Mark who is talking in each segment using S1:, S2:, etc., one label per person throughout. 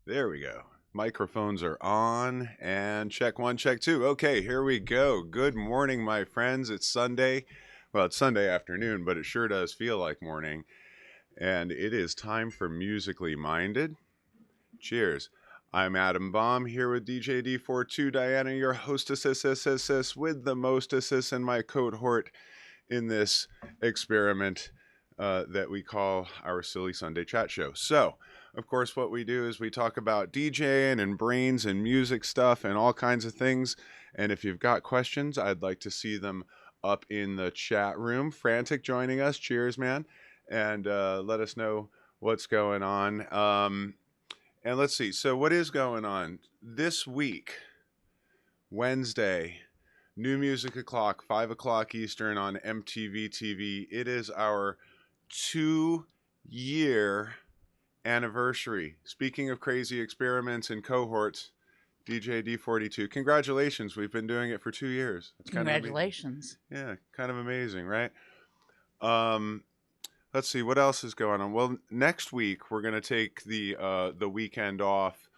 S1: There we go. Microphones are on and check one, check two. Okay, here we go. Good morning, my friends. It's Sunday. Well, it's Sunday afternoon, but it sure does feel like morning. And it is time for Musically Minded. Cheers. I'm Addambombb here with DJD42, Diana, your hostess with the mostess in my cohort in this experiment that we call our Silly Sunday Chat Show. So, of course, what we do is we talk about DJing and brains and music stuff and all kinds of things. And if you've got questions, I'd like to see them up in the chat room. Frantic joining us. Cheers, man. And let us know what's going on. And let's see. So what is going on this week? Wednesday, New Music O'Clock, 5 o'clock Eastern on MTV TV. It is our 2-year anniversary. Speaking of crazy experiments and cohorts, DJD42, congratulations. We've been doing it for 2 years.
S2: It's congratulations.
S1: Yeah, kind of amazing, right? Let's see, what else is going on? Well, next week we're going to take the weekend off.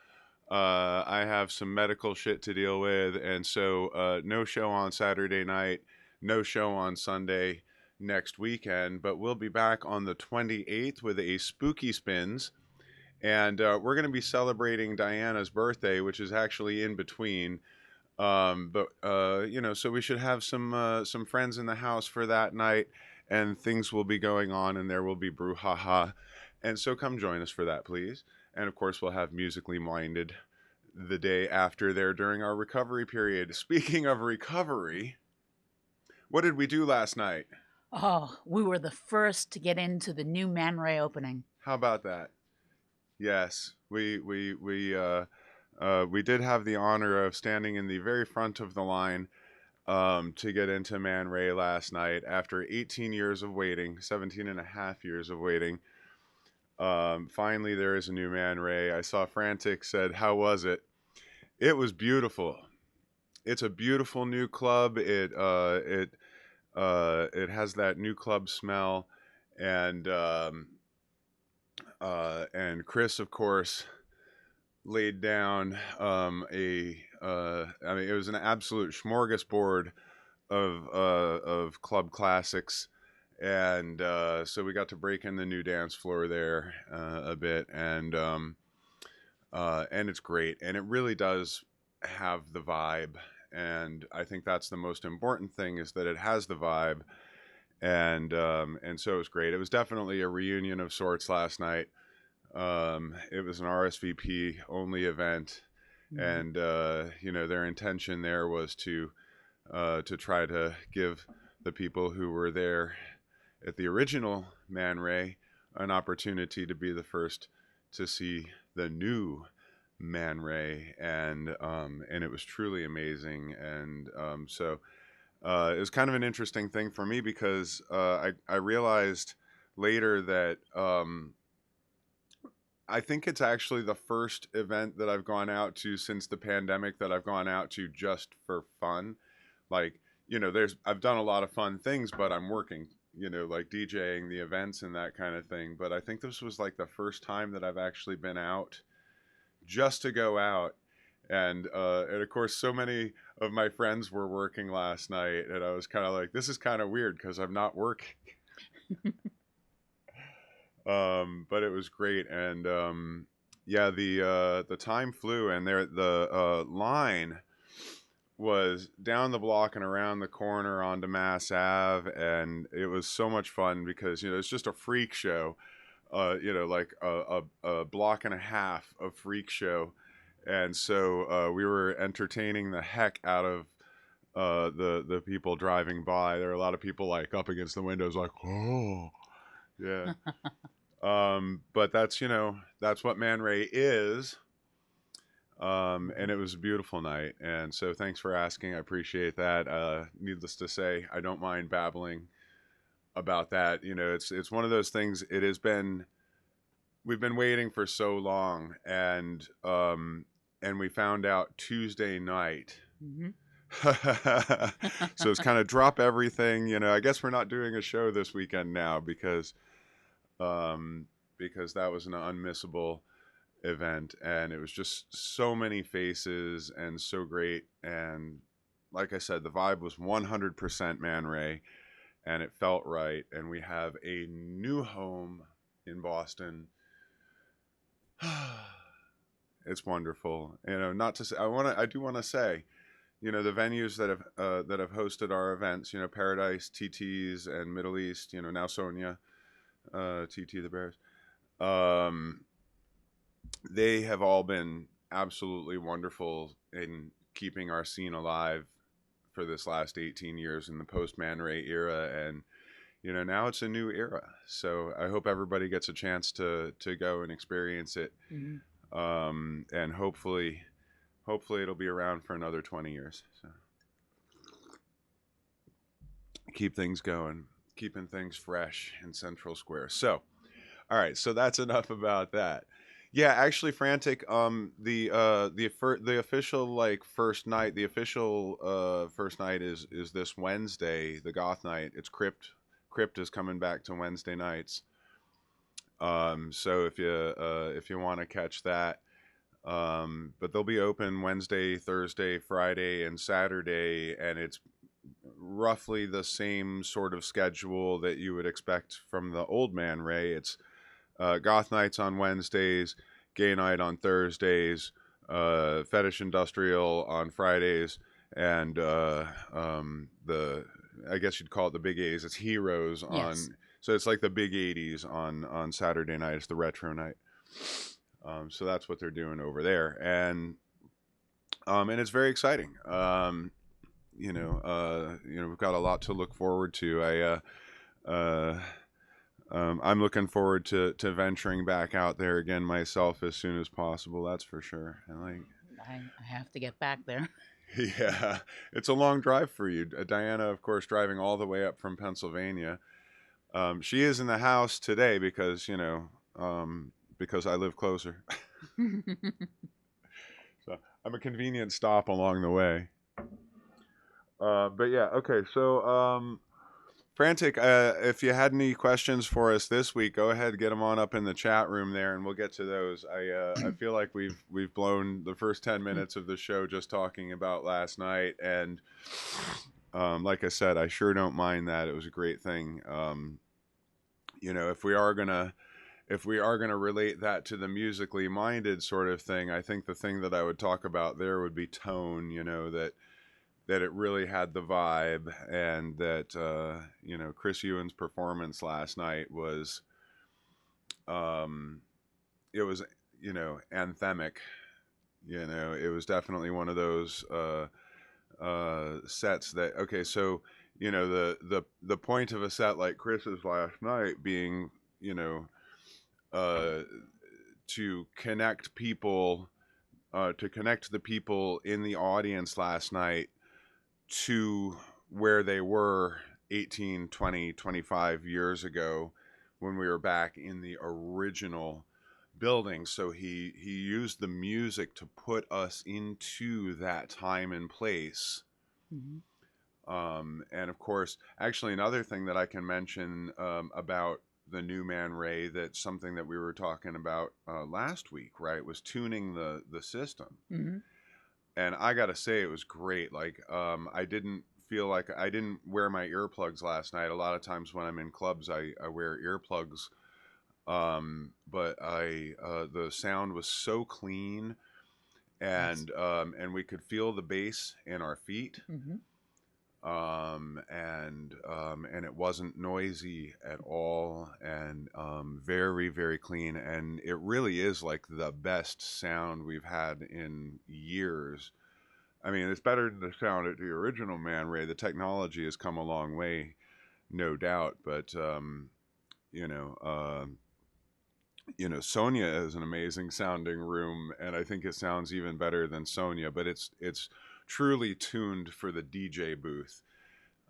S1: I have some medical shit to deal with, and so no show on Saturday night, no show on Sunday next weekend, but we'll be back on the 28th with a Spooky Spins, and we're going to be celebrating Diana's birthday, which is actually in between. So we should have some friends in the house for that night, and things will be going on, and there will be brouhaha. And so come join us for that, please. And of course, we'll have Musically Minded the day after there during our recovery period. Speaking of recovery, what did we do last night?
S2: Oh, we were the first to get into the new Man Ray opening.
S1: How about that? Yes, we did have the honor of standing in the very front of the line to get into Man Ray last night after 18 years of waiting, 17 and a half years of waiting. Finally, there is a new Man Ray. I saw Frantic said, "How was it?" It was beautiful. It's a beautiful new club. It has that new club smell, and Chris, of course, laid down it was an absolute smorgasbord of club classics. And so we got to break in the new dance floor there a bit, and it's great, and it really does have the vibe, and I think that's the most important thing, is that it has the vibe, and so it was great. It was definitely a reunion of sorts last night. It was an RSVP only event, and their intention there was to try to give the people who were there at the original Man Ray an opportunity to be the first to see the new Man Ray, and it was truly amazing. And so it was kind of an interesting thing for me, because I realized later that I think it's actually the first event that I've gone out to since the pandemic that I've gone out to just for fun. Like, I've done a lot of fun things, but I'm working, like DJing the events and that kind of thing. But I think this was like the first time that I've actually been out just to go out. And of course, so many of my friends were working last night, and I was kind of like, this is kind of weird because I'm not working. But it was great. And the time flew, and the line was down the block and around the corner onto Mass Ave, and it was so much fun because it's just a freak show, like a block and a half of freak show, and so we were entertaining the heck out of the people driving by. There were a lot of people like up against the windows, like, oh, yeah. But that's what Man Ray is. And it was a beautiful night, and so thanks for asking. I appreciate that. Needless to say, I don't mind babbling about that. It's one of those things. We've been waiting for so long, and we found out Tuesday night.
S2: Mm-hmm.
S1: So it's kind of drop everything. I guess we're not doing a show this weekend now because that was an unmissable event, and it was just so many faces and so great. And like I said, the vibe was 100% Man Ray, and it felt right. And we have a new home in Boston. It's wonderful. Not to say I do want to say, the venues that have hosted our events, Paradise, TTs, and Middle East, now Sonia, TT the Bears. They have all been absolutely wonderful in keeping our scene alive for this last 18 years in the post Man Ray era. And now it's a new era, so I hope everybody gets a chance to go and experience it. And hopefully it'll be around for another 20 years, so keep things going, keeping things fresh in Central Square. So all right, so that's enough about that. Yeah, actually, Frantic. The official first night. The official first night is this Wednesday, the Goth night. It's Crypt. Crypt is coming back to Wednesday nights. So if you want to catch that, but they'll be open Wednesday, Thursday, Friday, and Saturday, and it's roughly the same sort of schedule that you would expect from the old Man Ray. It's Goth nights on Wednesdays, gay night on Thursdays, fetish industrial on Fridays, and I guess you'd call it the big A's. It's Heroes on. Yes. So it's like the big 80s on Saturday night. It's the retro night. So that's what they're doing over there, and it's very exciting. We've got a lot to look forward to. I'm looking forward to venturing back out there again myself as soon as possible. That's for sure. And
S2: I have to get back there.
S1: Yeah, it's a long drive for you. Diana, of course, driving all the way up from Pennsylvania. She is in the house today because I live closer. So I'm a convenient stop along the way. But yeah, okay. So Frantic, if you had any questions for us this week, go ahead, get them on up in the chat room there, and we'll get to those. I feel like we've blown the first 10 minutes of the show just talking about last night, and like I said, I sure don't mind that. It was a great thing. If we are gonna relate that to the musically minded sort of thing, I think the thing that I would talk about there would be tone. That it really had the vibe, and that Chris Ewan's performance last night was it was anthemic. It was definitely one of those sets that, okay, so the point of a set like Chris's last night being to connect people, to connect the people in the audience last night to where they were 18, 20, 25 years ago when we were back in the original building. So he used the music to put us into that time and place. And of course, actually another thing that I can mention about the new Man Ray, that's something that we were talking about last week, right, was tuning the system. And I gotta say, it was great. I didn't feel like I didn't wear my earplugs last night. A lot of times when I'm in clubs, I wear earplugs. But the sound was so clean, and we could feel the bass in our feet. And it wasn't noisy at all, and very, very clean, and it really is like the best sound we've had in years. I mean, it's better than the sound at the original Man Ray. The technology has come a long way, no doubt, but Sonia is an amazing sounding room, and I think it sounds even better than Sonia, but it's truly tuned for the DJ booth,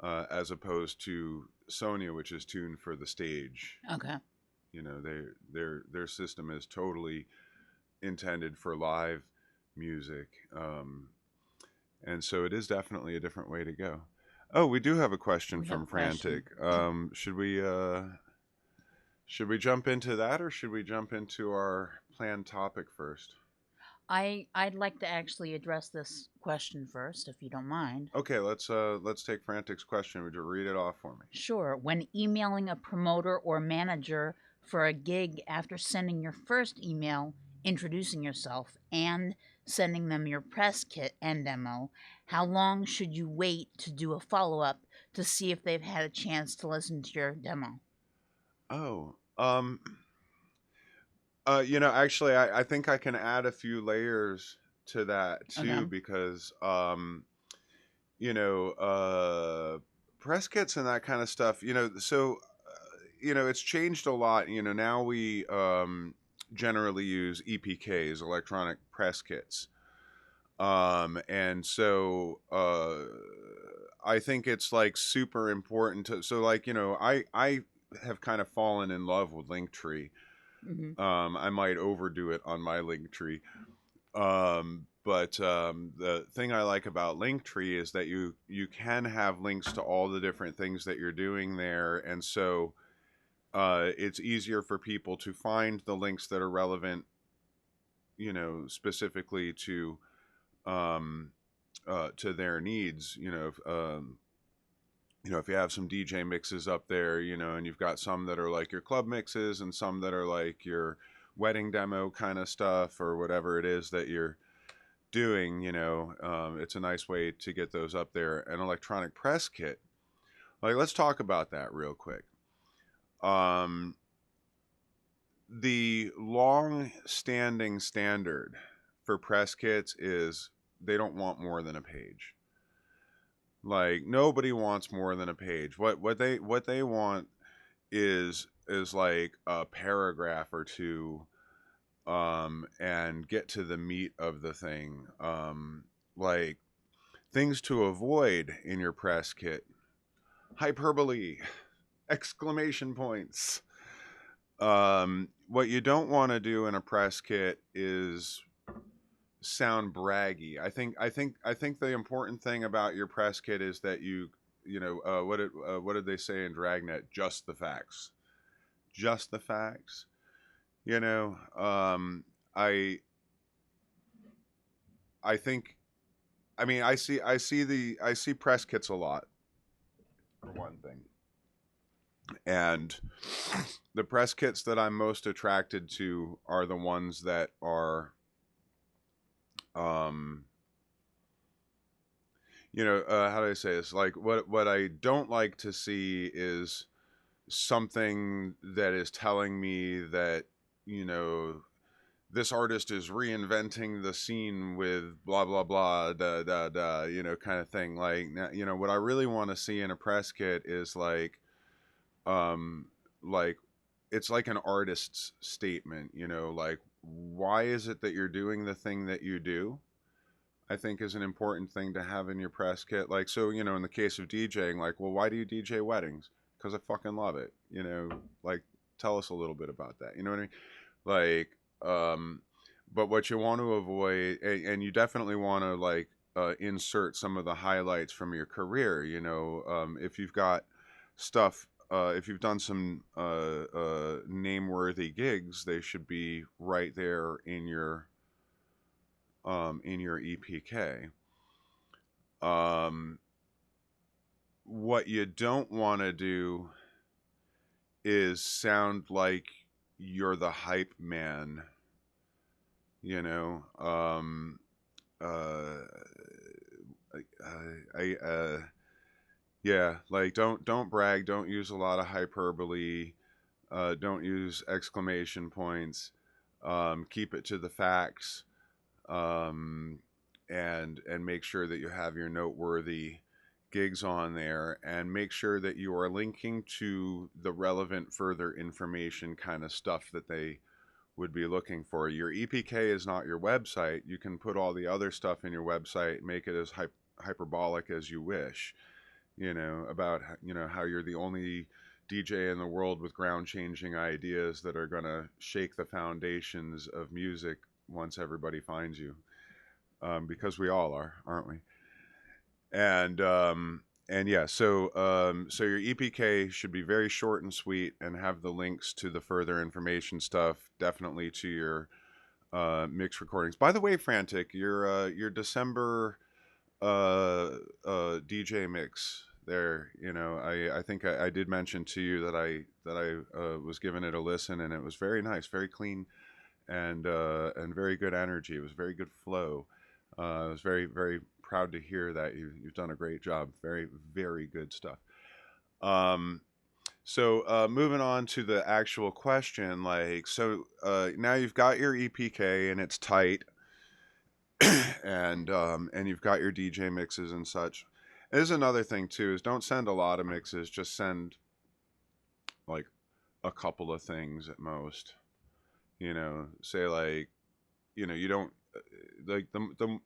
S1: as opposed to Sonia, which is tuned for the stage.
S2: Okay.
S1: Their system is totally intended for live music, and so it is definitely a different way to go. Oh, we do have a question from Frantic. Should we jump into that, or should we jump into our planned topic first?
S2: I'd like to actually address this question first, if you don't mind.
S1: Okay, let's take Frantic's question. Would you read it off for me?
S2: Sure. When emailing a promoter or manager for a gig after sending your first email introducing yourself and sending them your press kit and demo, how long should you wait to do a follow up to see if they've had a chance to listen to your demo?
S1: Oh, actually, I think I can add a few layers to that
S2: Okay.
S1: too, because you know, press kits and that kind of stuff. It's changed a lot. Now we generally use EPKs, electronic press kits. And so I think it's like super important to, so like, I have kind of fallen in love with Linktree.
S2: Hmm.
S1: I might overdo it on my Linktree. But the thing I like about Linktree is that you can have links to all the different things that you're doing there, and so it's easier for people to find the links that are relevant, specifically um, to their needs. If you have some DJ mixes up there, and you've got some that are like your club mixes and some that are like your wedding demo kind of stuff or whatever it is that you're doing, it's a nice way to get those up there. An electronic press kit, like, let's talk about that real quick. The long standing standard for press kits is they don't want more than a page. Like, nobody wants more than a page. What they want is like a paragraph or two, and get to the meat of the thing. Like, things to avoid in your press kit: hyperbole, exclamation points. What you don't want to do in a press kit is sound braggy. I think the important thing about your press kit is that what did they say in Dragnet? Just the facts. Just the facts. You know, I I think I mean I see press kits a lot, for one thing. And the press kits that I'm most attracted to are the ones that are um how do I say this? Like, what I don't like to see is something that is telling me that, you know, this artist is reinventing the scene with blah blah blah da da da, kind of thing. Like, what I really want to see in a press kit is um like it's like an artist's statement, like, why is it that you're doing the thing that you do? I think is an important thing to have in your press kit. Like, so, in the case of DJing, like, well, why do you DJ weddings? Because I fucking love it. Like, tell us a little bit about that. You know what I mean? Like, but what you want to avoid, and you definitely want to, like, insert some of the highlights from your career. If you've got stuff, if you've done some name-worthy gigs, they should be right there in your EPK. What you don't want to do is sound like you're the hype man, you know. Uh, yeah, like, don't brag, don't use a lot of hyperbole, don't use exclamation points, keep it to the facts, um, and make sure that you have your noteworthy gigs on there, and make sure that you are linking to the relevant further information kind of stuff that they would be looking for. Your EPK is not your website. You can put all the other stuff in your website, make it as hyperbolic as you wish, about how you're the only DJ in the world with ground changing ideas that are going to shake the foundations of music once everybody finds you, because we all are, aren't we? And yeah, so your EPK should be very short and sweet, and have the links to the further information stuff, definitely to your mix recordings. By the way, Frantic, your December DJ mix there, I think I did mention to you that I was giving it a listen, and it was very nice, very clean, and very good energy. It was very good flow. I was very, very proud to hear that you've done a great job. Very, very good stuff. Um, so moving on to the actual question, now you've got your EPK and it's tight, and you've got your DJ mixes and such. There's another thing too: is don't send a lot of mixes. Just send like a couple of things at most. Say like, you don't like the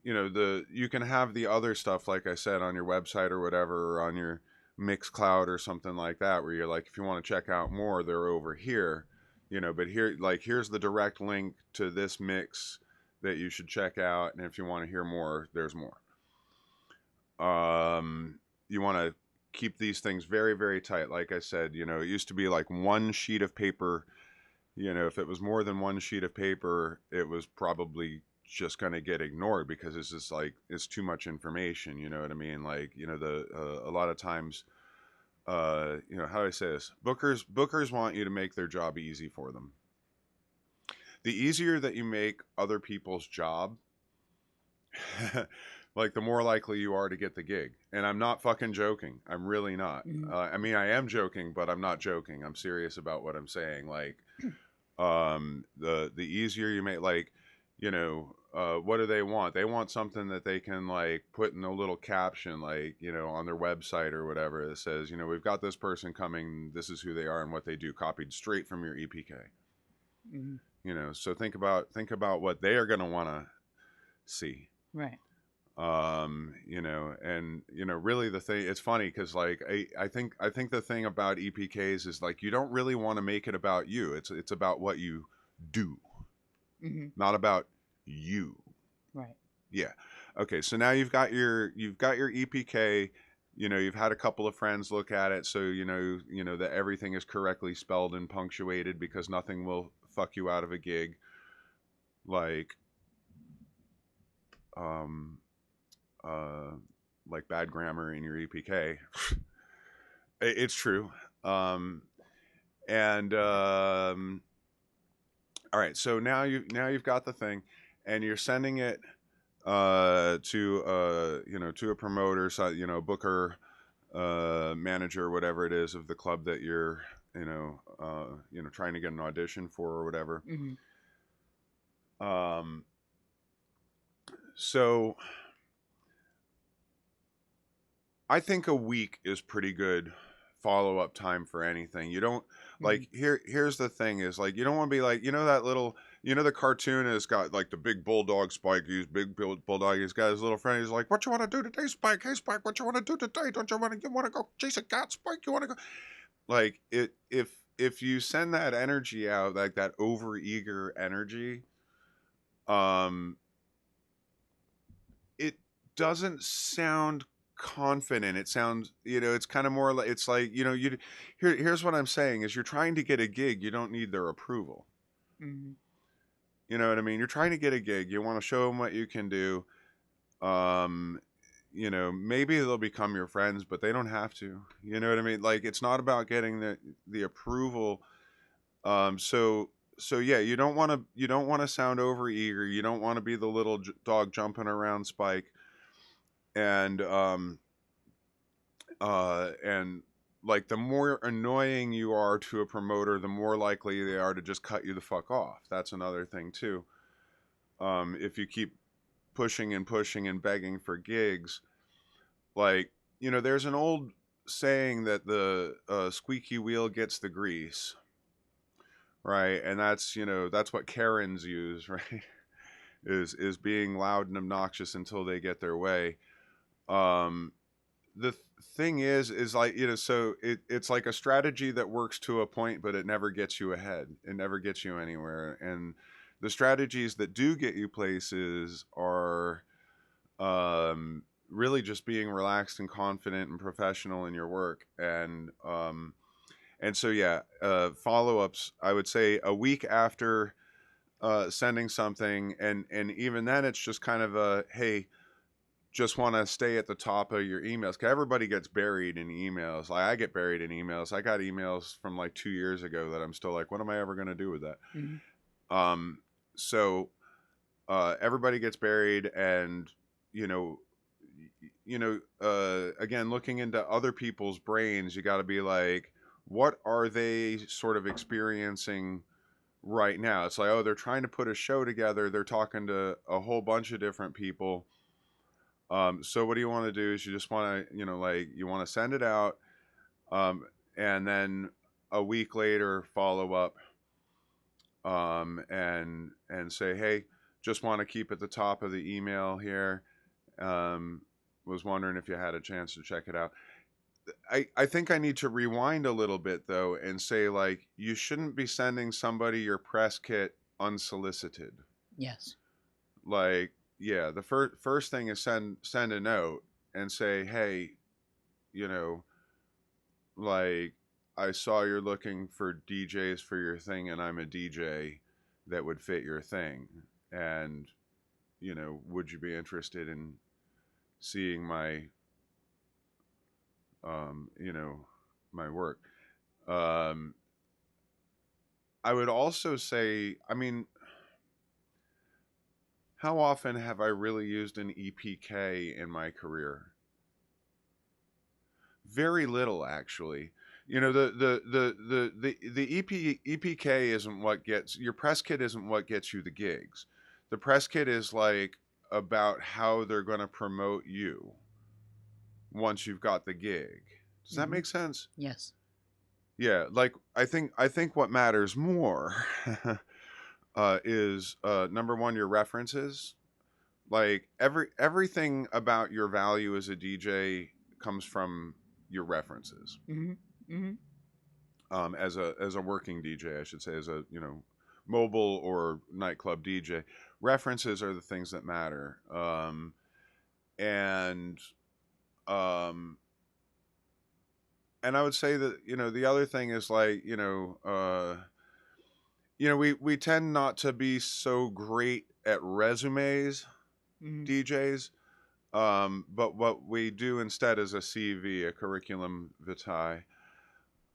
S1: you can have the other stuff, like I said, on your website or whatever, or on your Mixcloud or something like that, where you're like, if you want to check out more, they're over here. But here's the direct link to this mix that you should check out, and if you want to hear more, there's more. You want to keep these things very, very tight. Like I said, it used to be like one sheet of paper. If it was more than one sheet of paper, it was probably just going to get ignored, because it's just like, it's too much information. You know what I mean? Like, a lot of times, how do I say this? Bookers want you to make their job easy for them. The easier that you make other people's job, like, the more likely you are to get the gig. And I'm not fucking joking. I'm really not. I mean, I am joking, but I'm not joking. I'm serious about what I'm saying. Like, the easier you make, like, what do they want? They want something that they can, like, put in a little caption, like, on their website or whatever, that says, we've got this person coming, this is who they are and what they do, copied straight from your EPK. So think about what they are going to want to see.
S2: Right.
S1: Really the thing, it's funny because, like, I think the thing about EPKs is, like, you don't really want to make it about you. It's about what you do, not about you.
S2: Right.
S1: Yeah. Okay. So now you've got your EPK. You've had a couple of friends look at it, so that everything is correctly spelled and punctuated, because nothing will fuck you out of a gig. Like, like bad grammar in your EPK. It's true. All right. So now you've got the thing, and you're sending it to a promoter, so, booker, manager, whatever it is of the club that you're trying to get an audition for or whatever. So I think a week is pretty good follow-up time for anything. You don't like, here's the thing is, like, you don't want to be like, that little, the cartoon has got, like, the big bulldog Spike. He's big bulldog. He's got his little friend. He's like, what you want to do today, Spike? Hey, Spike, what you want to do today? Don't you want to go chase a cat, Spike? You want to go? Like, if you send that energy out, like that overeager energy, it doesn't sound confident. It sounds, it's kind of more like, it's like, here's what I'm saying is, you're trying to get a gig. You don't need their approval. You know what I mean? You're trying to get a gig. You want to show them what you can do. Maybe they'll become your friends, but they don't have to. You know what I mean? Like, it's not about getting the approval. So yeah, you don't want to sound overeager. You don't want to be the little dog jumping around Spike. And like, the more annoying you are to a promoter, the more likely they are to just cut you the fuck off. That's another thing too. If you keep pushing and pushing and begging for gigs, like, there's an old saying that the squeaky wheel gets the grease, right? And that's what Karens use, right? is being loud and obnoxious until they get their way. The thing is like, so it's like a strategy that works to a point, but it never gets you ahead. It never gets you anywhere. And the strategies that do get you places are really just being relaxed and confident and professional in your work. And so, yeah, follow-ups, I would say a week after sending something, and even then it's just kind of a, hey, just want to stay at the top of your emails, because everybody gets buried in emails. Like, I get buried in emails. I got emails from like 2 years ago that I'm still like, what am I ever going to do with that? Um, so everybody gets buried, and you know, again, looking into other people's brains, you got to be like, what are they sort of experiencing right now? It's like, oh, they're trying to put a show together. They're talking to a whole bunch of different people. So what do you want to do? Is you just want to, like, you want to send it out, and then a week later follow up, and say, hey, just want to keep at the top of the email here. Was wondering if you had a chance to check it out. I think I need to rewind a little bit though and say, like, you shouldn't be sending somebody your press kit unsolicited.
S2: Yes.
S1: Like, yeah, the first thing is send a note and say, hey, you know, like, I saw you're looking for DJs for your thing, and I'm a DJ that would fit your thing, and would you be interested in seeing my my work? Um, I would also say, I mean, how often have I really used an EPK in my career? Very little, actually. The EPK isn't what gets your press kit, isn't what gets you the gigs. The press kit is like about how they're going to promote you once you've got the gig. Does that make sense?
S2: Yes.
S1: Yeah, like, I think what matters more is number one, your references. Like, everything about your value as a DJ comes from your references. As a working DJ, I should say, as a mobile or nightclub DJ, references are the things that matter. And um, and I would say that the other thing is, like, we tend not to be so great at resumes, DJs. But what we do instead is a CV, a curriculum vitae.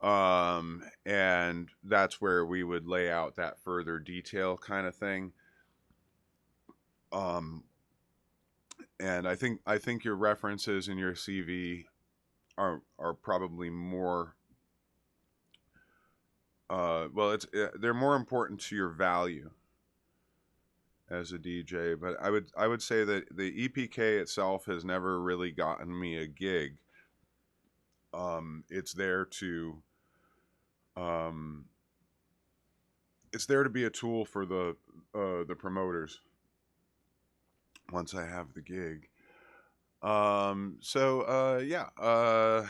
S1: And that's where we would lay out that further detail kind of thing. Um, and I think your references in your CV are probably more, well, they're more important to your value as a DJ. But I would say that the EPK itself has never really gotten me a gig. It's there to um, it's there to be a tool for the promoters once I have the gig. Yeah.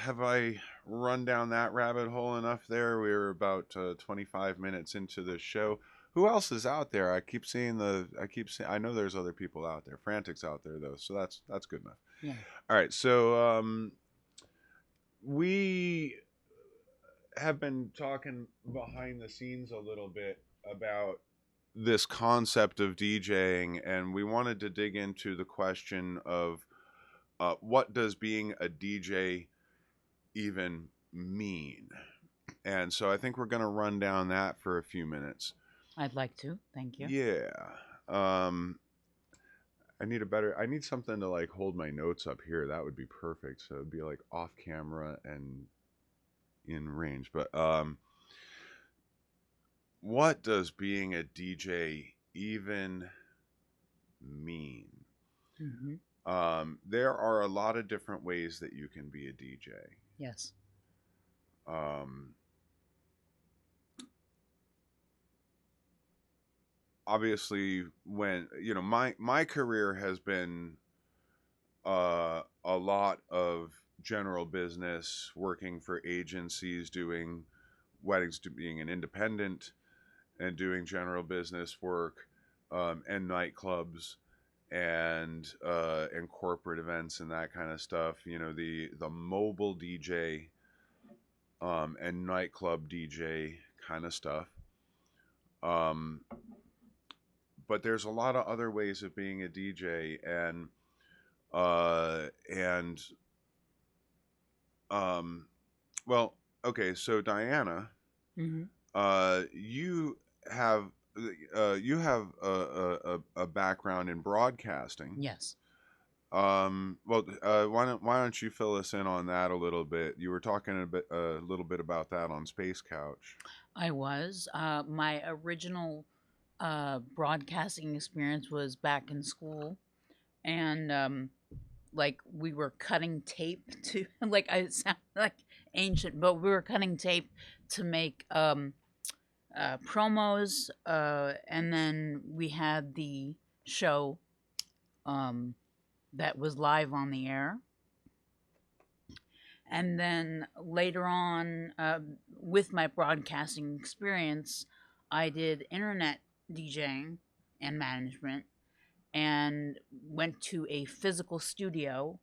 S1: Have I run down that rabbit hole enough there? We're about 25 minutes into the show. Who else is out there? I know there's other people out there. Frantic's out there though, so that's good enough.
S2: Yeah.
S1: All right. So we have been talking behind the scenes a little bit about this concept of DJing, and we wanted to dig into the question of what does being a DJ even mean? And so I think we're going to run down that for a few minutes.
S2: I'd like to. Thank you.
S1: Yeah. I need something to, like, hold my notes up here. That would be perfect. So it'd be like off camera and in range. But what does being a DJ even mean? There are a lot of different ways that you can be a DJ.
S2: Yes.
S1: Obviously, when my career has been a lot of general business, working for agencies, doing weddings, being an independent, and doing general business work, and nightclubs, and corporate events and that kind of stuff. The mobile DJ, and nightclub DJ kind of stuff. but there's a lot of other ways of being a DJ, and um, well, okay, so Diana,
S2: Hmm.
S1: you have a background in broadcasting.
S2: Yes.
S1: Well, why don't you fill us in on that a little bit? You were talking a little bit about that on Space Couch.
S2: I was. My original broadcasting experience was back in school, and like we were cutting tape to like I sound like ancient, but we were cutting tape to make promos, and then we had the show um, that was live on the air. And then later on, with my broadcasting experience, I did internet DJing and management and went to a physical studio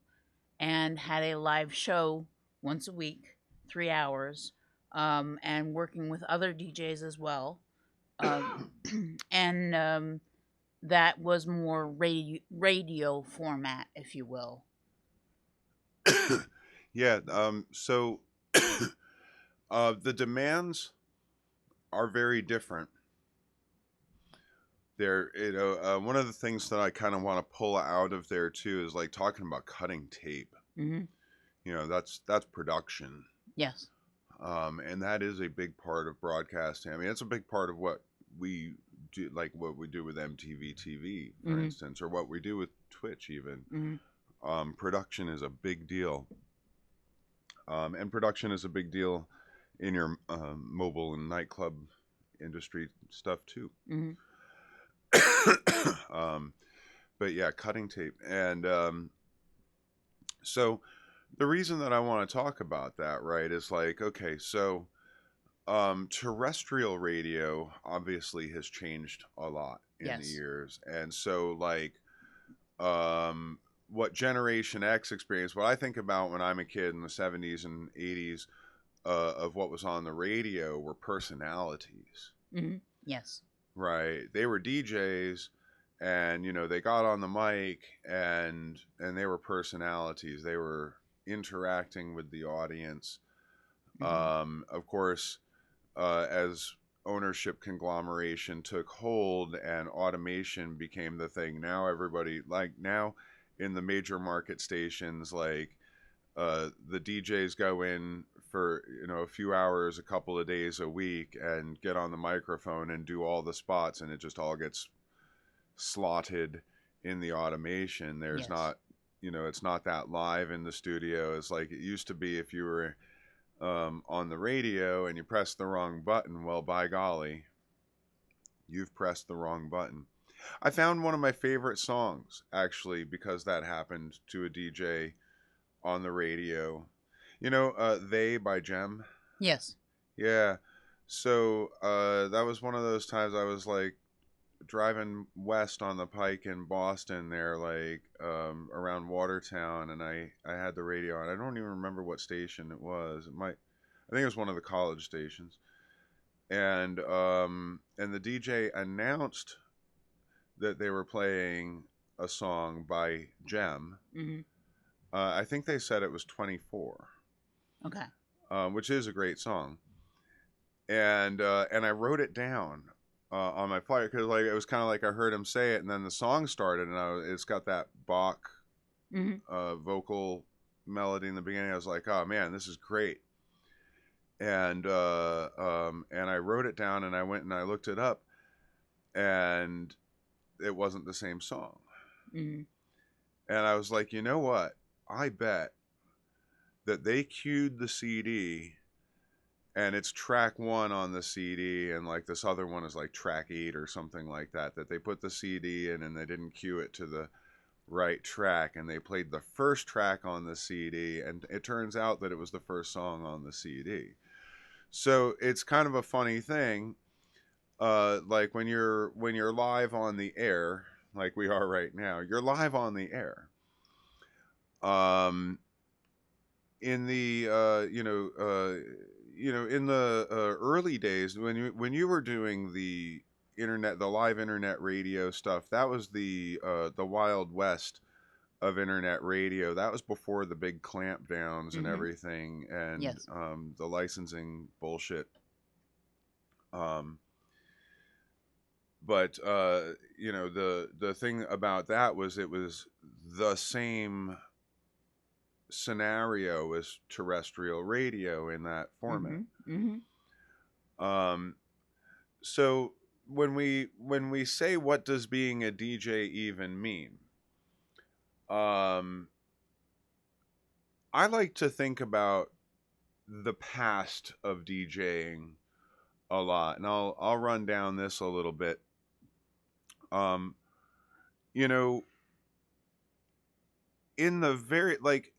S2: and had a live show once a week, 3 hours, and working with other DJs as well. Um, and that was more radio format, if you will.
S1: Yeah. So the demands are very different. There, one of the things that I kind of want to pull out of there too is like talking about cutting tape.
S2: Hmm.
S1: That's production.
S2: Yes.
S1: And that is a big part of broadcasting. I mean, it's a big part of what we do, like what we do with MTV TV, for
S2: Hmm.
S1: instance, or what we do with Twitch, even.
S2: Hmm.
S1: Production is a big deal. And production is a big deal in your mobile and nightclub industry stuff, too.
S2: Hmm.
S1: um, but yeah, cutting tape. And so the reason that I want to talk about that, right, is like, okay, so terrestrial radio obviously has changed a lot in the
S2: Yes.
S1: years. And so, like, what Generation X experienced, what I think about when I'm a kid in the 70s and 80s of what was on the radio were personalities,
S2: Hmm. Yes.
S1: right? They were DJs, and they got on the mic, and they were personalities. They were interacting with the audience.
S2: Hmm.
S1: Of course, as ownership conglomeration took hold and automation became the thing, now everybody, like, now in the major market stations, like, the DJs go in for a few hours a couple of days a week and get on the microphone and do all the spots, and it just all gets slotted in the automation. There's
S2: Yes.
S1: not, it's not that live in the studio as like it used to be. If you were on the radio and you press the wrong button, well, by golly, you've pressed the wrong button. I found one of my favorite songs, actually, because that happened to a DJ on the radio. They by Jem.
S2: Yes.
S1: Yeah. So that was one of those times I was like driving west on the Pike in Boston there, like around Watertown, and I had the radio on. I don't even remember what station it was. I think it was one of the college stations. And the DJ announced that they were playing a song by Jem.
S2: Hmm.
S1: I think they said it was 24,
S2: Okay.
S1: which is a great song. And I wrote it down on my flyer because like it was kind of like I heard him say it, and then the song started, and it's got that Bach
S2: Hmm.
S1: vocal melody in the beginning. I was like, oh man, this is great. And I wrote it down, and I went and I looked it up, and it wasn't the same song.
S2: Hmm.
S1: And I was like, you know what? I bet that they queued the CD, and it's track 1 on the CD, and like this other one is like track 8 or something like that. That they put the CD in and they didn't queue it to the right track, and they played the first track on the CD, and it turns out that it was the first song on the CD. So it's kind of a funny thing, like when you're live on the air, like we are right now. You're live on the air. In the in the early days when you were doing the internet, the live internet radio stuff, that was the Wild West of internet radio. That was before the big clampdowns and
S2: Mm-hmm.
S1: everything, and
S2: Yes.
S1: the licensing bullshit. Um, but you know, the thing about that was it was the same scenario as terrestrial radio in that format.
S2: Mm-hmm. Mm-hmm.
S1: Um, so when we say what does being a DJ even mean, um, I like to think about the past of DJing a lot, and I'll run down this a little bit. Um, you know, in the very like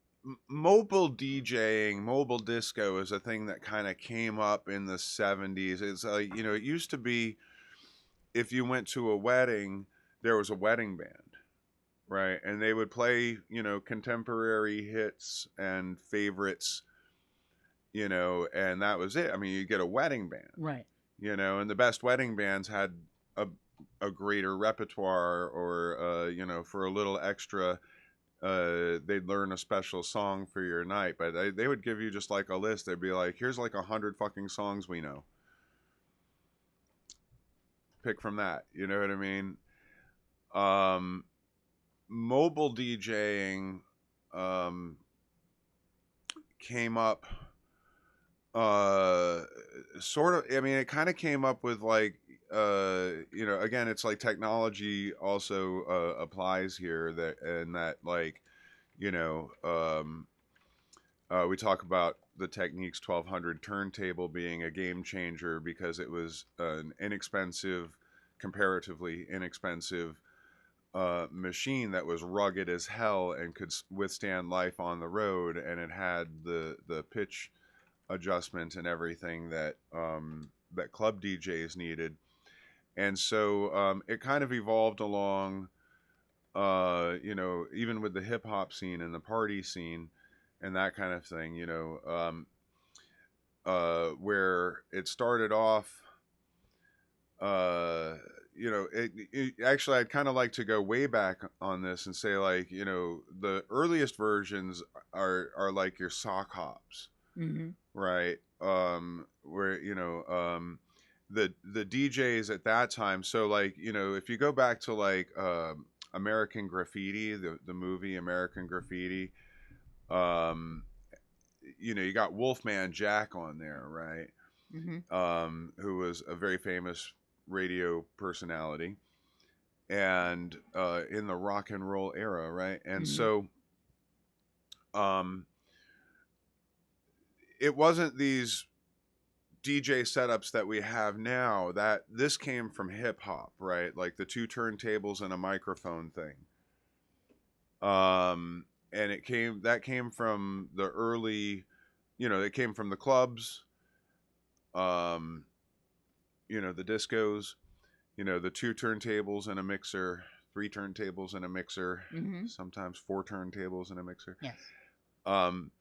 S1: mobile DJing, mobile disco is a thing that kind of came up in the 70s. It's you know, it used to be if you went to a wedding, there was a wedding band, right? And they would play, you know, contemporary hits and favorites, you know, and that was it. I mean, you get a wedding band,
S2: Right.
S1: you know, and the best wedding bands had a a greater repertoire, or you know, for a little extra, they'd learn a special song for your night. But they would give you just like a list. They'd be like, here's like 100 fucking songs we know, pick from that, you know what I mean? um Mobile DJing um came up, uh sort of, I mean, it kind of came up with like, you know, again, it's like technology also applies here, that and that, like, you know, we talk about the Techniques 1200 turntable being a game changer because it was an inexpensive, comparatively inexpensive machine that was rugged as hell and could withstand life on the road, and it had the pitch adjustment and everything that that club DJs needed. And so it kind of evolved along, you know, even with the hip hop scene and the party scene and that kind of thing, you know, where it started off, uh, you know, actually, I'd kind of like to go way back on this and say, like, you know, the earliest versions are like your sock hops,
S2: Mm-hmm.
S1: right? Where, you know, the DJs at that time. So like, you know, if you go back to like American Graffiti, the movie American Graffiti, um, you know, you got Wolfman Jack on there, right?
S2: Mm-hmm.
S1: Who was a very famous radio personality, and in the rock and roll era, right? And
S2: Mm-hmm.
S1: so um, it wasn't these DJ setups that we have now. That this came from hip hop, right? Like the two turntables and a microphone thing. And that came from the early, you know, it came from the clubs, um, you know, the discos, you know, the two turntables and a mixer, three turntables and a mixer,
S2: Mm-hmm.
S1: sometimes four turntables and a mixer.
S2: Yes.
S1: Um,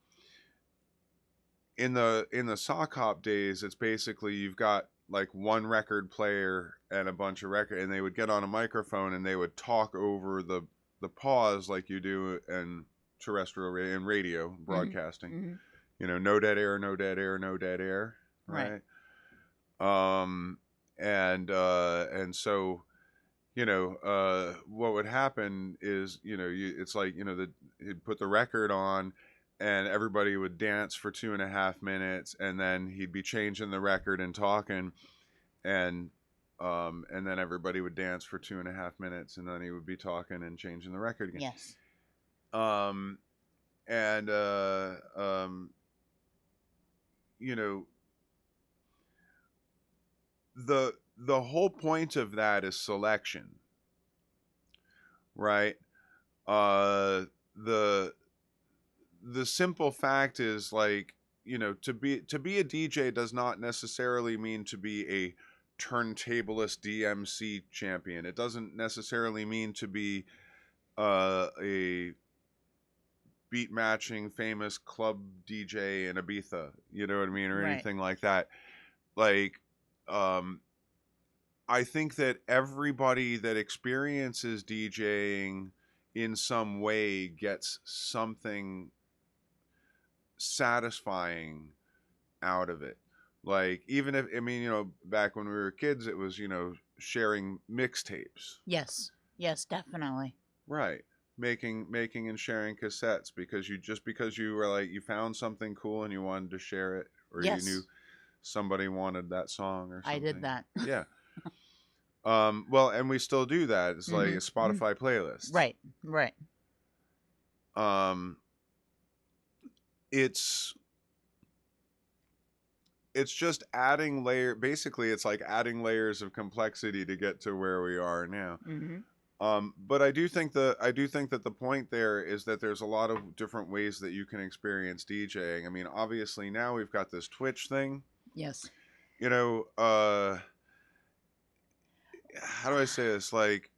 S1: in the sock hop days, it's basically you've got like one record player and a bunch of record, and they would get on a microphone and they would talk over the pause like you do in terrestrial radio and radio
S2: Mm-hmm.
S1: broadcasting.
S2: Mm-hmm.
S1: You know, no dead air, no dead air, no dead air,
S2: Right.
S1: right? And so, you know, what would happen is, you know, it's like, you know, he'd put the record on and everybody would dance for 2.5 minutes, and then he'd be changing the record and talking, and and then everybody would dance for 2.5 minutes, and then he would be talking and changing the record again.
S2: Yes.
S1: Um, and you know, the whole point of that is selection, right? Uh, the the simple fact is, like, you know, to be a DJ does not necessarily mean to be a turntablist DMC champion. It doesn't necessarily mean to be a beat matching famous club DJ in Ibiza, you know what I mean, or
S2: Right.
S1: anything like that. Like, um, I think that everybody that experiences DJing in some way gets something satisfying out of it. Like, even if, I mean, back when we were kids, it was, sharing mixtapes.
S2: Yes. Yes, definitely.
S1: Right. Making and sharing cassettes because you were like, you found something cool and you wanted to share it, or you knew
S2: Yes,
S1: somebody wanted that song or
S2: I did
S1: something.
S2: that.
S1: Yeah. Well, and we still do that. It's like
S2: Mm-hmm.
S1: Spotify playlists.
S2: Right. Right.
S1: Um, it's it's just adding layer. Basically, it's like adding layers of complexity to get to where we are now.
S2: Mm-hmm.
S1: But I do think that the point there is that there's a lot of different ways that you can experience DJing. I mean, obviously now we've got this Twitch thing.
S2: Yes.
S1: You know, how do I say this? Like,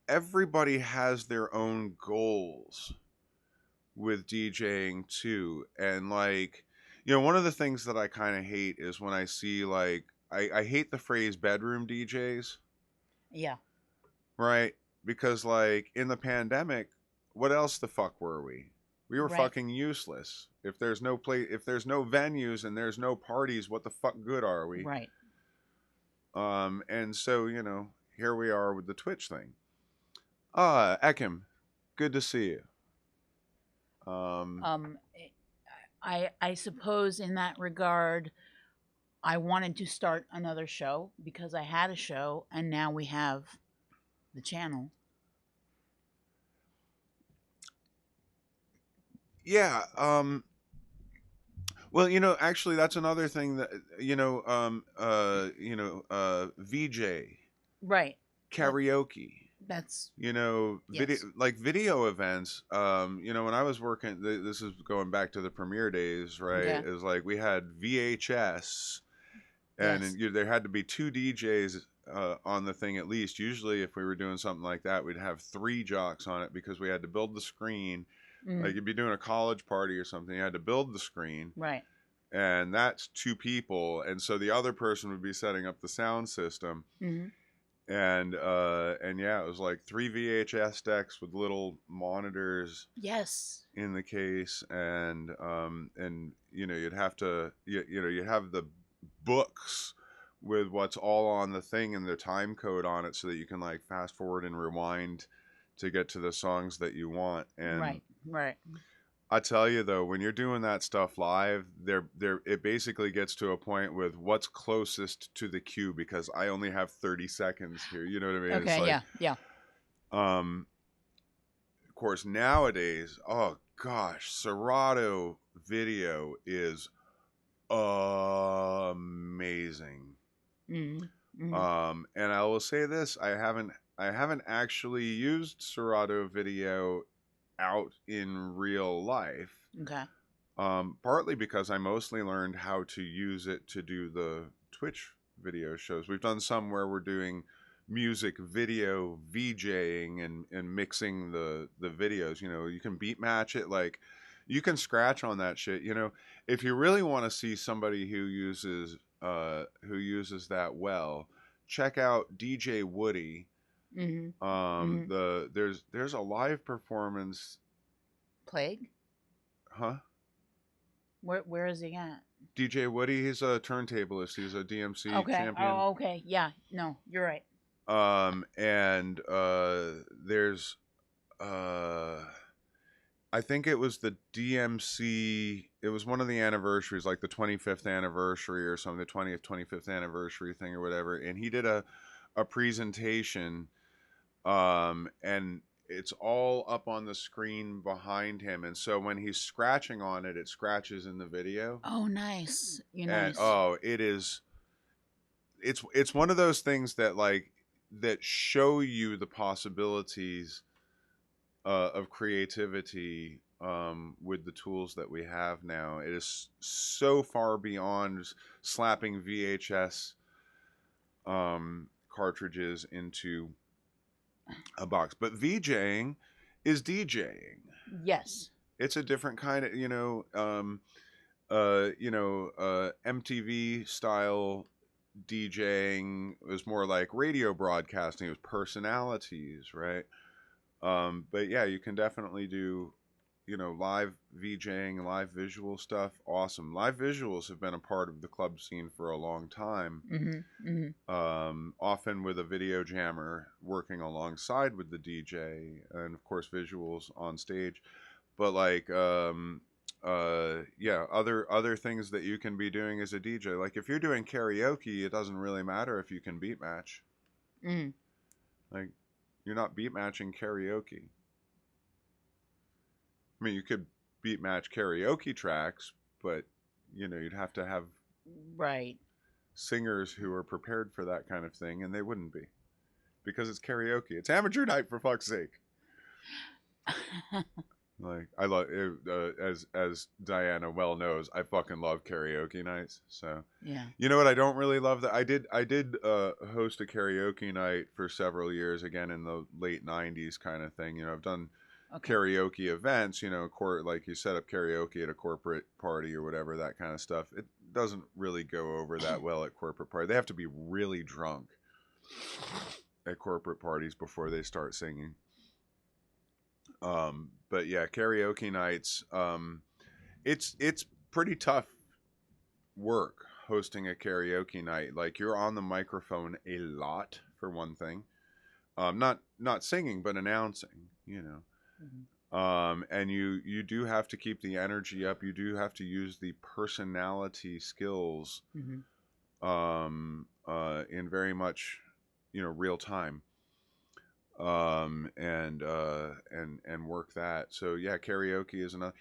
S1: everybody has their own goals with DJing too. And like, one of the things that I kind of hate is when I see like I hate the phrase bedroom DJs,
S2: Yeah.
S1: right? Because like in the pandemic, what else the fuck were we? We were
S2: Right.
S1: fucking useless. If there's no venues and there's no parties, what the fuck good are we?
S2: Right.
S1: And so, here we are with the Twitch thing. Ekim, good to see you.
S2: Um, I suppose in that regard, I wanted to start another show because I had a show and now we have the channel.
S1: Yeah. Well, actually, that's another thing that VJ
S2: Right. That
S1: karaoke.
S2: that's
S1: Video
S2: yes.
S1: like video events. When I was working, this is going back to the premiere days, right?
S2: Okay.
S1: Is like we had VHS, and
S2: Yes.
S1: there had to be two DJs on the thing at least. Usually, if we were doing something like that, we'd have three jocks on it because we had to build the screen.
S2: Mm,
S1: Like, you'd be doing a college party or something, you had to build the screen,
S2: right.
S1: and that's two people, and so the other person would be setting up the sound system.
S2: Mm-hmm.
S1: And yeah, it was like three VHS decks with little monitors
S2: Yes.
S1: in the case, and you'd have to you have the books with what's all on the thing and the time code on it so that you can like fast forward and rewind to get to the songs that you want. And
S2: Right. Right.
S1: I tell you though, when you're doing that stuff live, it basically gets to a point with what's closest to the queue, because I only have 30 seconds here. You know what I mean? It's
S2: Okay.
S1: like,
S2: Yeah. Yeah.
S1: um, of course, nowadays, oh gosh, Serato video is amazing.
S2: Mm-hmm. Mm-hmm.
S1: And I will say this: I haven't actually used Serato video out in real life.
S2: Okay.
S1: Partly because I mostly learned how to use it to do the Twitch video shows. We've done some where we're doing music video VJing and mixing the videos. You can beat match it, like you can scratch on that shit. If you really want to see somebody who uses that well, check out DJ Woody.
S2: Mm-hmm. Mm-hmm.
S1: There's a live performance,
S2: Plague.
S1: huh?
S2: Where is he at?
S1: DJ Woody, he's a turntablist. He's a DMC
S2: Okay.
S1: champion.
S2: Oh, okay. Yeah. No, you're right.
S1: And there's I think it was the DMC. It was one of the anniversaries, like the 25th anniversary or something, the 20th, 25th anniversary thing or whatever. And he did a presentation, and it's all up on the screen behind him. And so when he's scratching on it, it scratches in the video.
S2: Oh, nice. You
S1: And
S2: nice.
S1: oh, it's one of those things that like that show you the possibilities of creativity with the tools that we have now. It is so far beyond slapping VHS cartridges into a box. But VJing is DJing.
S2: Yes.
S1: It's a different kind of MTV style DJing was more like radio broadcasting. It was personalities, right? But yeah, you can definitely do, live VJing, live visual stuff. Awesome. Live visuals have been a part of the club scene for a long time. Often with a video jammer working alongside with the DJ, and of course visuals on stage. But like, yeah, other things that you can be doing as a DJ. Like if you're doing karaoke, it doesn't really matter if you can beat match. Like, you're not beat matching karaoke. I mean, you could beat match karaoke tracks, but you'd have to have
S2: Right.
S1: singers who are prepared for that kind of thing, and they wouldn't be, because it's karaoke. It's amateur night, for fuck's sake. Like, I love as Diana well knows, I fucking love karaoke nights. So
S2: yeah.
S1: You know what I don't really love? That I did host a karaoke night for several years, again in the late '90s kind of thing. I've done karaoke events, like you set up karaoke at a corporate party or whatever, that kind of stuff. It doesn't really go over that well at corporate parties. They have to be really drunk at corporate parties before they start singing. But yeah, karaoke nights, it's pretty tough work hosting a karaoke night. Like, you're on the microphone a lot, for one thing. Not singing, but announcing, and you do have to keep the energy up. You do have to use the personality skills in very much real time, and work that. So yeah, karaoke is another.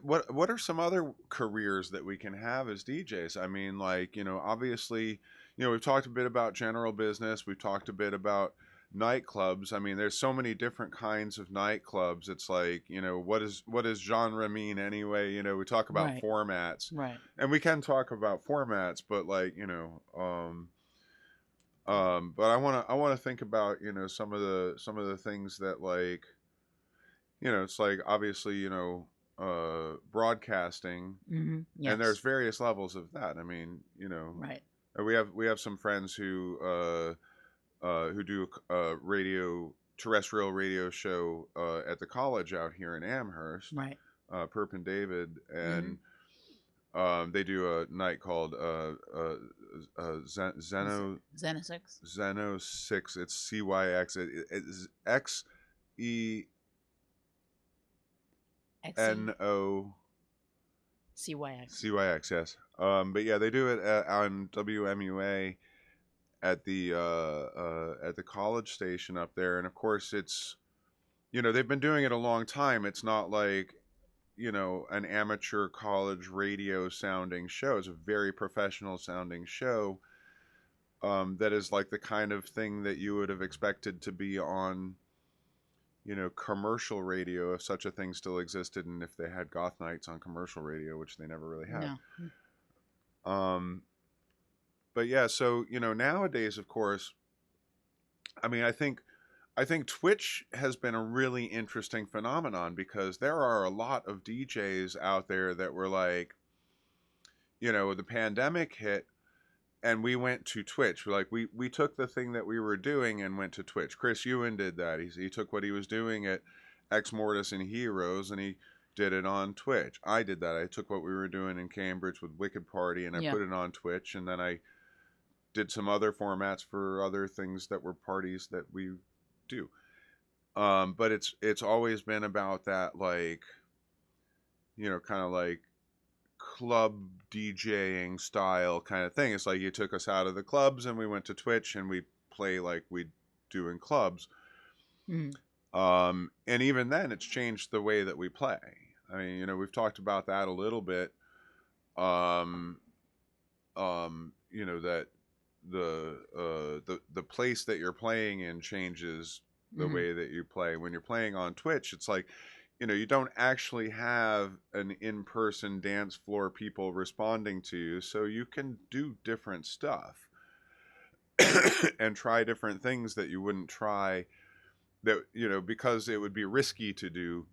S1: What are some other careers that we can have as DJs? I mean, like, obviously, we've talked a bit about general business. We've talked a bit about nightclubs. I mean, there's so many different kinds of nightclubs. It's like, what does genre mean anyway? We talk about formats,
S2: right?
S1: And we can talk about formats, but like, but I want to think about some of the things that, like, it's like, obviously, broadcasting,
S2: Yes.
S1: and there's various levels of that. I mean,
S2: right.
S1: We have some friends who do a terrestrial radio show at the college out here in Amherst,
S2: right?
S1: Perp and David, and they do a night called Zeno
S2: 6.
S1: Zeno 6. It's CYX. It's XENO CYX. Yes. But yeah, they do it on WMUA at the college station up there, and of course it's they've been doing it a long time. It's not like an amateur college radio sounding show. It's a very professional sounding show, that is like the kind of thing that you would have expected to be on commercial radio, if such a thing still existed, and if they had goth nights on commercial radio, which they never really had. No. But yeah, so nowadays, of course, I mean, I think Twitch has been a really interesting phenomenon, because there are a lot of DJs out there that were like, the pandemic hit and we went to Twitch. Like, we took the thing that we were doing and went to Twitch. Chris Ewan did that. He took what he was doing at Ex Mortis and Heroes and he did it on Twitch. I did that. I took what we were doing in Cambridge with Wicked Party and I put it on Twitch, and then I did some other formats for other things that were parties that we do. But it's always been about that, like, kind of like club DJing style kind of thing. It's like you took us out of the clubs and we went to Twitch and we play like we do in clubs. And even then, it's changed the way that we play. I mean, we've talked about that a little bit. That the place that you're playing in changes the way that you play. When you're playing on Twitch, it's like, you don't actually have an in-person dance floor people responding to you, so you can do different stuff and try different things that you wouldn't try, that because it would be risky to do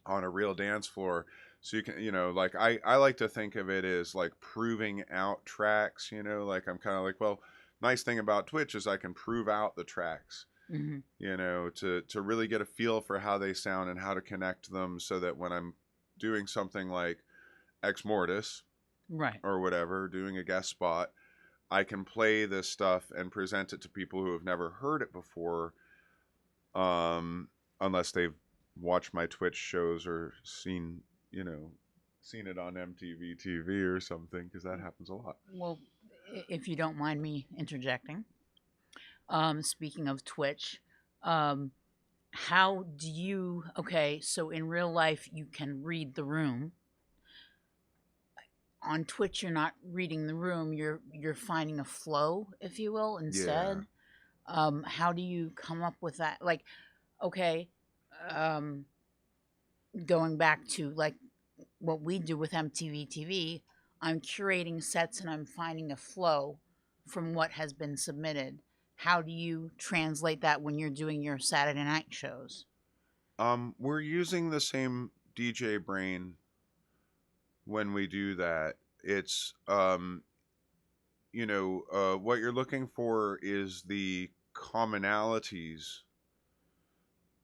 S1: on a real dance floor. So you can, like I like to think of it as like proving out tracks, like I'm kind of like, well, nice thing about Twitch is I can prove out the tracks,
S2: Hmm.
S1: to really get a feel for how they sound and how to connect them so that when I'm doing something like Ex Mortis
S2: Right.
S1: or whatever, doing a guest spot, I can play this stuff and present it to people who have never heard it before, um, unless they've watched my Twitch shows or seen it on MTV TV or something, because that happens a lot.
S2: Well, if you don't mind me interjecting, speaking of Twitch, um, how do you? Okay, so in real life you can read the room. On Twitch, you're not reading the room. You're finding a flow, if you will,
S1: Yeah.
S2: instead. How do you come up with that? Like, okay, um, going back to like what we do with MTV TV, I'm curating sets and I'm finding a flow from what has been submitted. How do you translate that when you're doing your Saturday night shows?
S1: We're using the same DJ brain when we do that. It's what you're looking for is the commonalities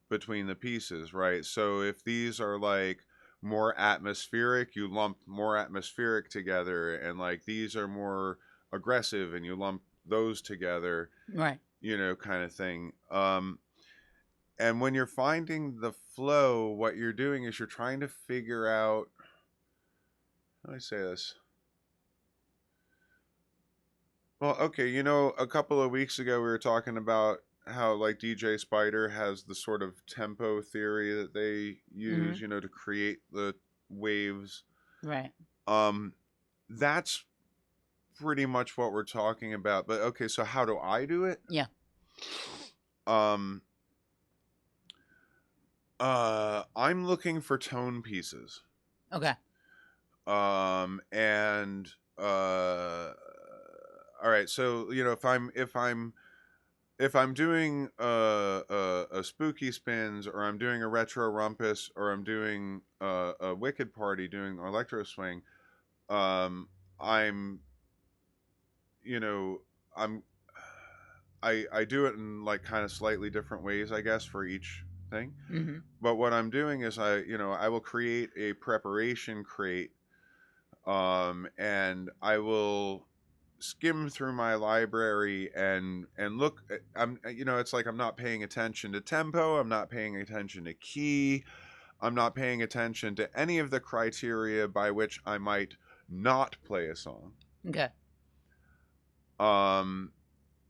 S1: between the pieces, right? So if these are like more atmospheric, you lump more atmospheric together, and like these are more aggressive, and you lump those together,
S2: Right.
S1: kind of thing. And when you're finding the flow, what you're doing is you're trying to figure out, how do I say this? Well, okay, a couple of weeks ago we were talking about how like DJ Spider has the sort of tempo theory that they
S2: Mm-hmm.
S1: use, to create the waves.
S2: Right.
S1: Um that's pretty much what we're talking about. But okay, so how do I do it?
S2: Yeah.
S1: Um I'm looking for tone pieces.
S2: Okay.
S1: And all right, so if I'm doing a spooky spins, or I'm doing a retro rumpus, or I'm doing a wicked party doing electro swing, um, I'm you know I'm I do it in like kind of slightly different ways, I guess, for each thing.
S2: Mm-hmm.
S1: But what I'm doing is I will create a preparation crate, and I will skim through my library and look I'm it's like I'm not paying attention to tempo, I'm not paying attention to key, I'm not paying attention to any of the criteria by which I might not play a song.
S2: Okay.
S1: um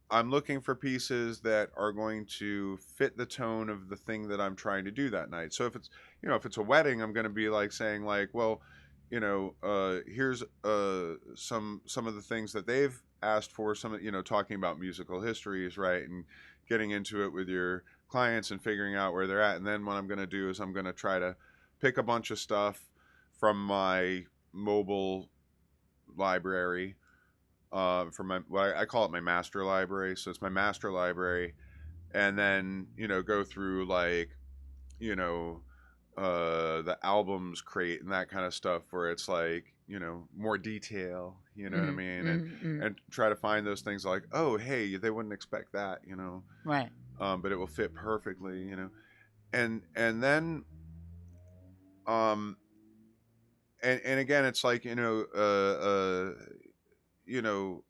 S1: I'm looking for pieces that are going to fit the tone of the thing that I'm trying to do that night. So if it's a wedding, I'm going to be like saying like, well, here's some of the things that they've asked for. Some, talking about musical histories, right, and getting into it with your clients and figuring out where they're at. And then what I'm going to do is I'm going to try to pick a bunch of stuff from my mobile library, for my, well, I call it my master library. So it's my master library, and then go through like you know the albums crate and that kind of stuff, where it's like more detail. You know what I
S2: Mm-hmm.
S1: mean? and
S2: Mm-hmm. Mm-hmm.
S1: and try to find those things like, oh hey, they wouldn't expect that.
S2: Right.
S1: But it will fit perfectly. And then um and again, it's like you know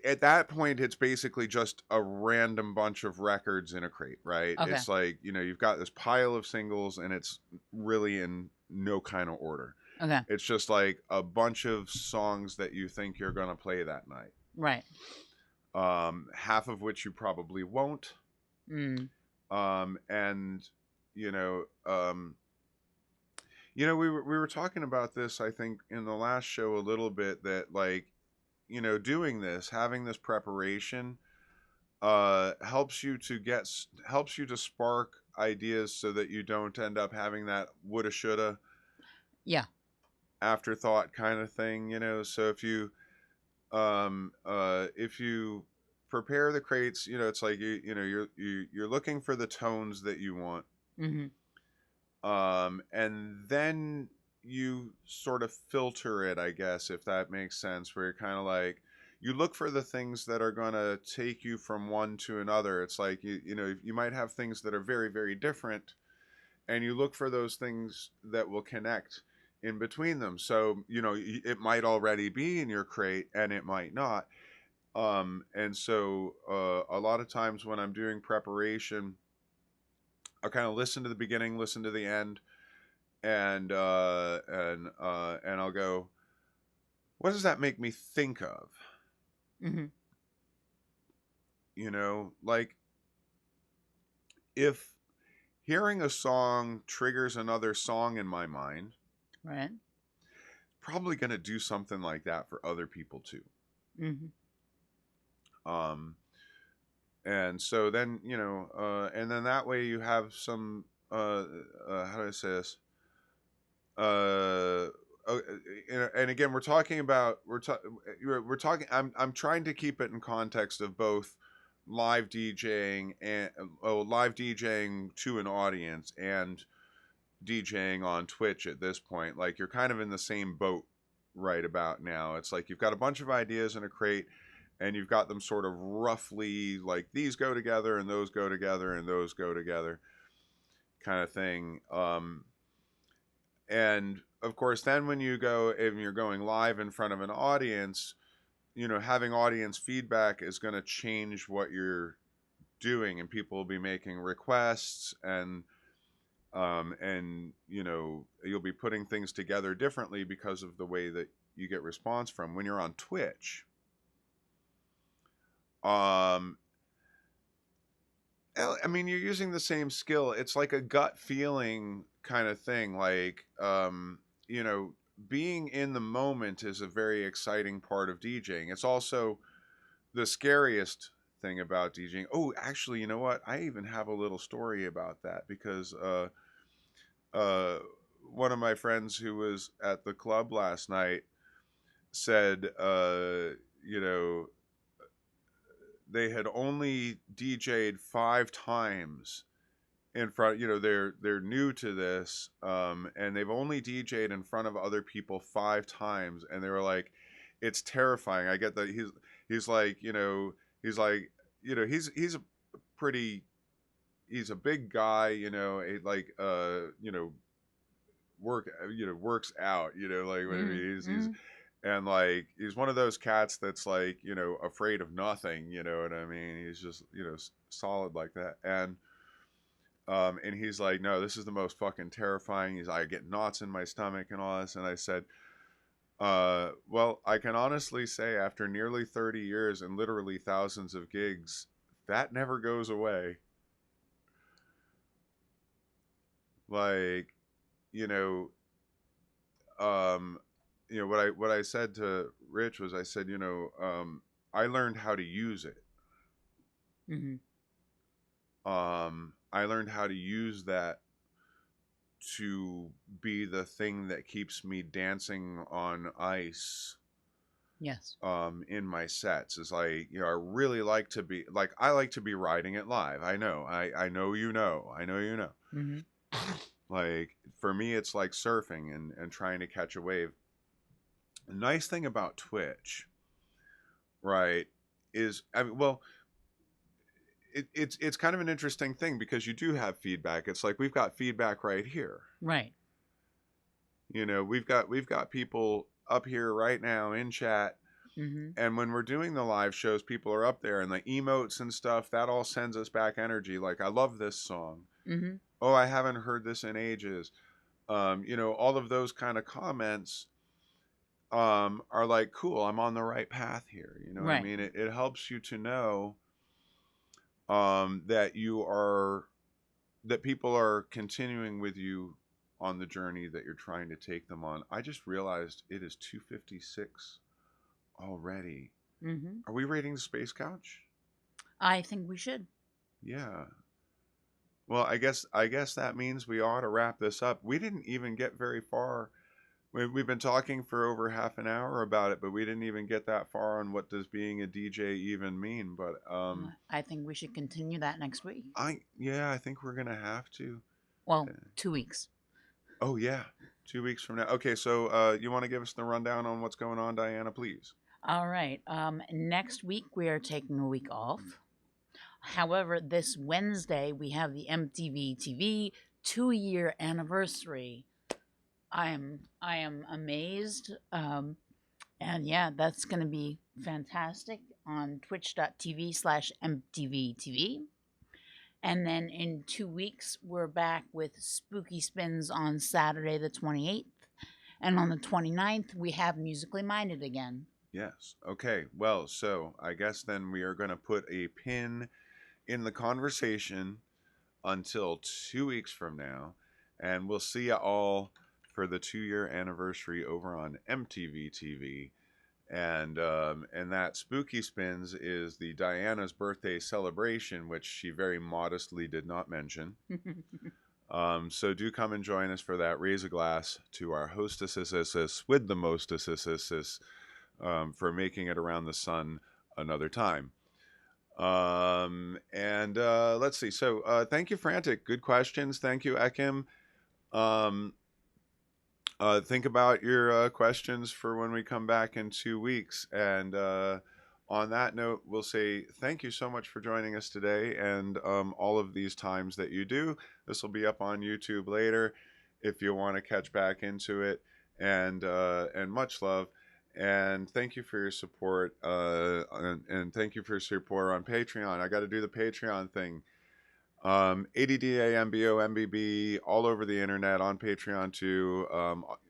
S1: at that point it's basically just a random bunch of records in a crate, right?
S2: Okay.
S1: It's like you've got this pile of singles, and it's really in no kind of order.
S2: Okay.
S1: It's just like a bunch of songs that you think you're going to play that night,
S2: Right.
S1: half of which you probably won't.
S2: Mm.
S1: And you know um, we were talking about this, I think, in the last show a little bit, that like doing this, having this preparation, helps you to spark ideas, so that you don't end up having that woulda shoulda
S2: Yeah.
S1: afterthought kind of thing. So if you prepare the crates, it's like you're looking for the tones that you want.
S2: Mm-hmm.
S1: And then you sort of filter it, I guess, if that makes sense, where you're kind of like, you look for the things that are going to take you from one to another. It's like, you know, you might have things that are very, very different, and you look for those things that will connect in between them. So, you know, it might already be in your crate and it might not. And so a lot of times when I'm doing preparation, I'll kind of listen to the beginning, listen to the end, and I'll go, what does that make me think of?
S2: Mm-hmm.
S1: You know, like if hearing a song triggers another song in my mind,
S2: Right.
S1: probably going to do something like that for other people too.
S2: Mm-hmm.
S1: Um, and so then, you know, and then that way you have some, how do I say this? Uh, and again, we're talking about we're talking. I'm trying to keep it in context of both live DJing and live DJing to an audience and DJing on Twitch at this point. Like you're kind of in the same boat right about now. It's like you've got a bunch of ideas in a crate and you've got them sort of roughly like these go together and those go together and those go together kind of thing. And of course, then when you go and you're going live in front of an audience, you know, having audience feedback is going to change what you're doing, and people will be making requests, and you know, you'll be putting things together differently because of the way that you get response from when you're on Twitch. Um, I mean, you're using the same skill. It's like a gut feeling kind of thing. Like, you know, being in the moment is a very exciting part of DJing. It's also the scariest thing about DJing. Oh, actually, you know what? I even have a little story about that because uh, one of my friends who was at the club last night said, you know, they had only DJ'd 5 times in front. You know, they're new to this, and they've only DJ'd in front of other people 5 times, and they were like, it's terrifying. I get that he's like, you know, he's like, you know, he's a pretty he's a big guy, you know, like you know, works out, you know, like whatever. He's
S2: Mm-hmm.
S1: and like he's one of those cats that's like, you know, afraid of nothing, you know what I mean? He's just, you know, solid like that. And he's like, no, this is the most fucking terrifying. I get knots in my stomach and all this. And I said, well, I can honestly say after nearly 30 years and literally thousands of gigs, that never goes away. Like, you know, um, you know, what I said to Rich was, I said, you know, I learned how to use it.
S2: Mm-hmm.
S1: I learned how to use that to be the thing that keeps me dancing on ice
S2: Yes.
S1: in my sets. Is like, you know, I really like to be like, I like to be riding it live. I know, you know, I know, you know.
S2: Mm-hmm.
S1: Like for me it's like surfing and trying to catch a wave. The nice thing about Twitch, right, is, I mean, well, it's kind of an interesting thing because you do have feedback. It's like we've got feedback right here.
S2: Right.
S1: You know, we've got people up here right now in chat,
S2: Mm-hmm.
S1: and when we're doing the live shows, people are up there and the emotes and stuff, that all sends us back energy. Like, I love this song.
S2: Mm-hmm.
S1: Oh, I haven't heard this in ages. You know, all of those kind of comments are like, cool, I'm on the right path here. You know what I
S2: Right.
S1: mean? It helps you to know that you are that people are continuing with you on the journey that you're trying to take them on. I just realized it is 2:56 already.
S2: Mm-hmm.
S1: Are we rating the space couch?
S2: I think we should.
S1: Yeah. Well, I guess that means we ought to wrap this up. We didn't even get very far. We've been talking for over half an hour about it, but we didn't even get that far on what does being a DJ even mean. But
S2: I think we should continue that next week.
S1: I think we're gonna have to.
S2: Well, 2 weeks.
S1: Oh, yeah. 2 weeks from now. Okay, so you want to give us the rundown on what's going on, Diana, please?
S2: All right. Next week, we are taking a week off. However, this Wednesday, we have the MTV TV 2-year anniversary. I am amazed. And yeah, that's going to be fantastic on twitch.tv/MTVTV. And then in 2 weeks, we're back with Spooky Spins on Saturday the 28th. And on the 29th, we have Musically Minded again.
S1: Yes. Okay. Well, so I guess then we are going to put a pin in the conversation until 2 weeks from now. And we'll see you all for the 2-year anniversary over on MTV TV. And that Spooky Spins is the Diana's birthday celebration, which she very modestly did not mention. So do come and join us for that. Raise a glass to our hostesses with the mostesses for making it around the sun another time. Let's see. So thank you, Frantic. Good questions. Thank you, Ekim. Think about your questions for when we come back in 2 weeks. And on that note, we'll say thank you so much for joining us today and all of these times that you do. This will be up on YouTube later if you want to catch back into it. And much love. And thank you for your support. And thank you for your support on Patreon. I got to do the Patreon thing. ADDAMBOMBB all over the internet, on Patreon too.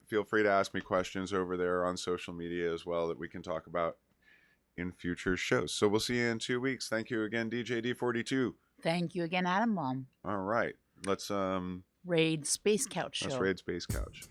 S1: Feel free to ask me questions over there on social media as well that we can talk about in future shows. So we'll see you in 2 weeks. Thank you again, DJD42.
S2: Thank you again, Addambombb.
S1: All right, let's
S2: raid Space Couch Show.
S1: Let's raid Space Couch.